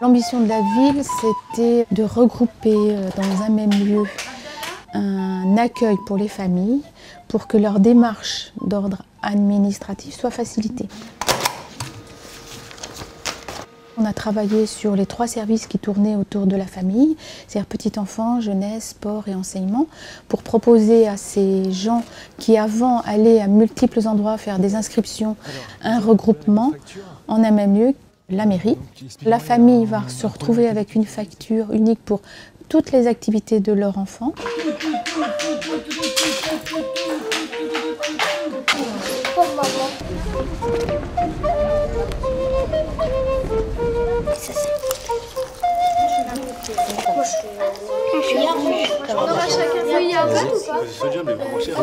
L'ambition de la ville, c'était de regrouper dans un même lieu un accueil pour les familles pour que leur démarche d'ordre administratif soit facilitée. On a travaillé sur les 3 services qui tournaient autour de la famille, c'est-à-dire petit enfant, jeunesse, sport et enseignement, pour proposer à ces gens qui avant allaient à multiples endroits faire des inscriptions, un regroupement en un même lieu, la mairie. La famille va se retrouver avec une facture unique pour toutes les activités de leur enfant.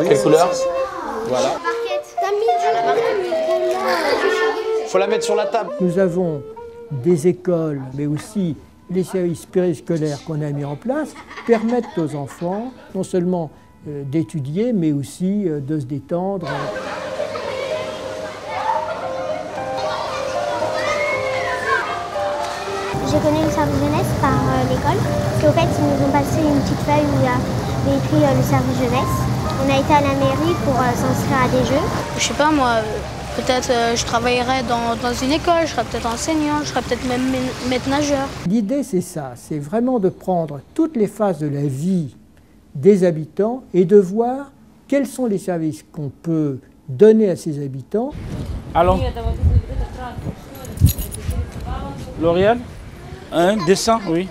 Quelle couleur? Voilà. Faut la mettre sur la table. Nous avons des écoles, mais aussi les services périscolaires qu'on a mis en place, permettent aux enfants non seulement d'étudier, mais aussi de se détendre. J'ai connu le service jeunesse par l'école. Au fait, ils nous ont passé une petite feuille où il y avait écrit le service jeunesse. On a été à la mairie pour s'inscrire à des jeux. Je sais pas moi, peut-être je travaillerai dans une école, je serai peut-être enseignant, je serai peut-être même maître nageur. L'idée c'est ça, c'est vraiment de prendre toutes les phases de la vie des habitants et de voir quels sont les services qu'on peut donner à ces habitants. Allons. L'Oréal, un dessin, oui.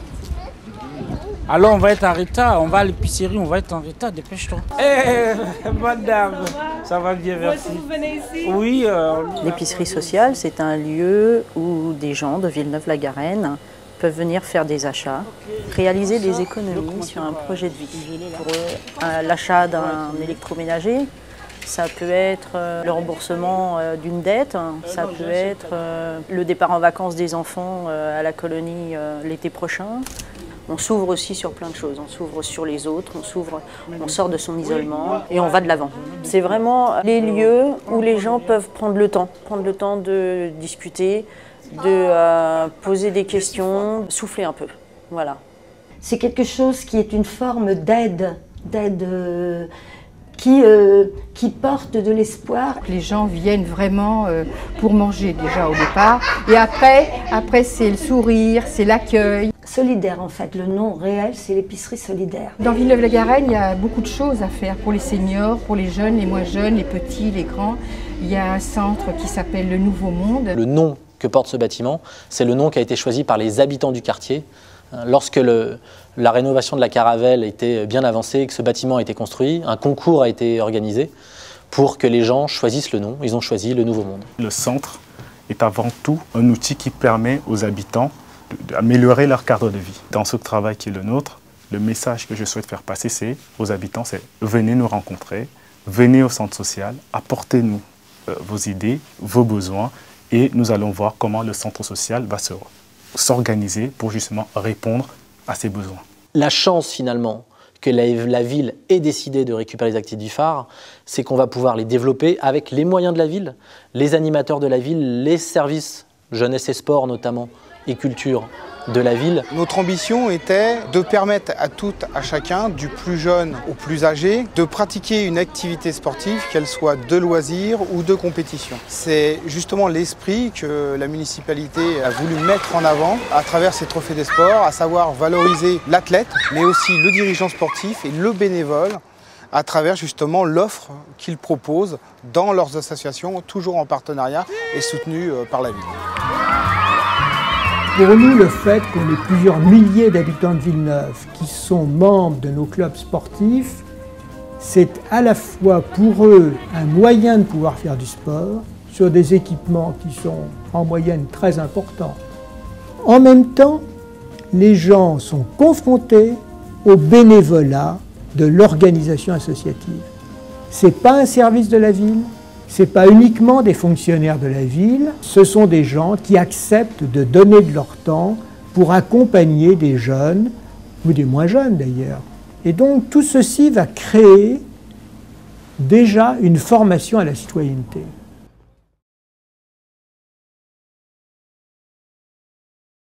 Alors on va être en retard, on va à l'épicerie, on va être en retard, dépêche-toi. Madame, ça va bien, merci. Vous venez ici? Oui. L'épicerie sociale, c'est un lieu où des gens de Villeneuve-la-Garenne peuvent venir faire des achats, réaliser des économies sur un projet de vie. Pour eux, l'achat d'un électroménager, ça peut être le remboursement d'une dette, ça peut être le départ en vacances des enfants à la colonie l'été prochain. On s'ouvre aussi sur plein de choses, on s'ouvre sur les autres, on sort de son isolement et on va de l'avant. C'est vraiment les lieux où les gens peuvent prendre le temps de discuter, de poser des questions, souffler un peu, voilà. C'est quelque chose qui est une forme d'aide qui porte de l'espoir. Les gens viennent vraiment pour manger déjà au départ et après c'est le sourire, c'est l'accueil. Solidaire en fait, le nom réel c'est l'épicerie solidaire. Dans Villeneuve-la-Garenne, il y a beaucoup de choses à faire pour les seniors, pour les jeunes, les moins jeunes, les petits, les grands. Il y a un centre qui s'appelle le Nouveau Monde. Le nom que porte ce bâtiment, c'est le nom qui a été choisi par les habitants du quartier. Lorsque la rénovation de la Caravelle était bien avancée et que ce bâtiment a été construit, un concours a été organisé pour que les gens choisissent le nom. Ils ont choisi le Nouveau Monde. Le centre est avant tout un outil qui permet aux habitants d'améliorer leur cadre de vie. Dans ce travail qui est le nôtre, le message que je souhaite faire passer aux habitants, c'est venez nous rencontrer, venez au centre social, apportez-nous vos idées, vos besoins et nous allons voir comment le centre social va s'organiser pour justement répondre à ces besoins. La chance finalement que la ville ait décidé de récupérer les activités du phare, c'est qu'on va pouvoir les développer avec les moyens de la ville, les animateurs de la ville, les services jeunesse et sport notamment et culture de la ville. Notre ambition était de permettre à toutes, à chacun, du plus jeune au plus âgé, de pratiquer une activité sportive, qu'elle soit de loisir ou de compétition. C'est justement l'esprit que la municipalité a voulu mettre en avant à travers ces trophées des sports, à savoir valoriser l'athlète, mais aussi le dirigeant sportif et le bénévole, à travers justement l'offre qu'ils proposent dans leurs associations, toujours en partenariat et soutenues par la ville. Pour nous, le fait qu'on ait plusieurs milliers d'habitants de Villeneuve qui sont membres de nos clubs sportifs, c'est à la fois pour eux un moyen de pouvoir faire du sport sur des équipements qui sont en moyenne très importants. En même temps, les gens sont confrontés au bénévolat de l'organisation associative. Ce n'est pas un service de la ville, ce n'est pas uniquement des fonctionnaires de la ville, ce sont des gens qui acceptent de donner de leur temps pour accompagner des jeunes, ou des moins jeunes d'ailleurs. Et donc tout ceci va créer déjà une formation à la citoyenneté.